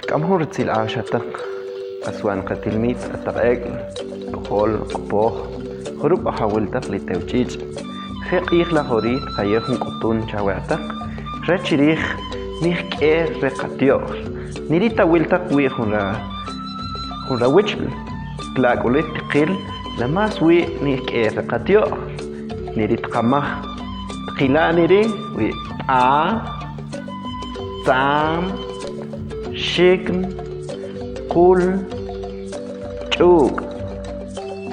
Kamhur tsil ashatak aswan katilmit ataqek hol qopoh hurup ahawiltak litewchich Rek la horit kayehun kutun chawatak rechirij nihke rekatioh nirita wiltak wi hura wichel tlakulit qil la mas wi nihke rekatioh nirit qamah qila niri wi a tsam shikn qul ch'uk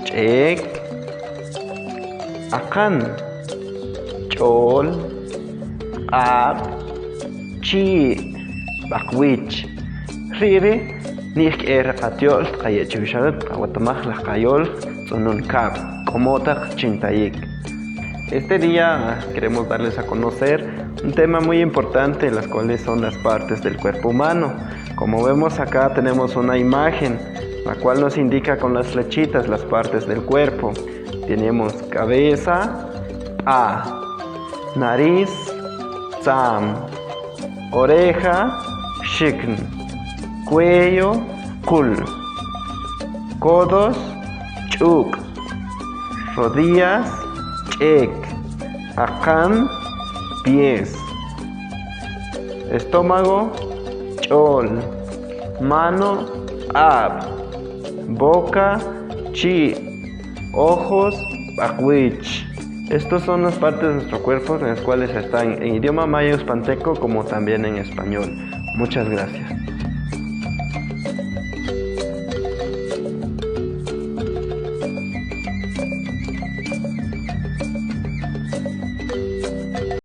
ch'ek aqan ch'ol q'ab chi' b'aqwich ri'ri nihk'ej reqatyol qaye'chiwixalat qawatamaj laj qayol tz'onun kab k'omotaq chintayik. Este día queremos darles a conocer un tema muy importante, las cuales son las partes del cuerpo humano. Como vemos acá tenemos una imagen, la cual nos indica con las flechitas las partes del cuerpo. Tenemos cabeza, a, nariz, tzam, oreja, shikn, cuello, kul, codos, ch'uk, rodillas, ch'ek, aqan, pies, estómago, ch'ol, mano, ab, boca, chi, ojos, b'aqwich. Estos son las partes de nuestro cuerpo en las cuales están en idioma maya uspanteco como también en español. Muchas gracias.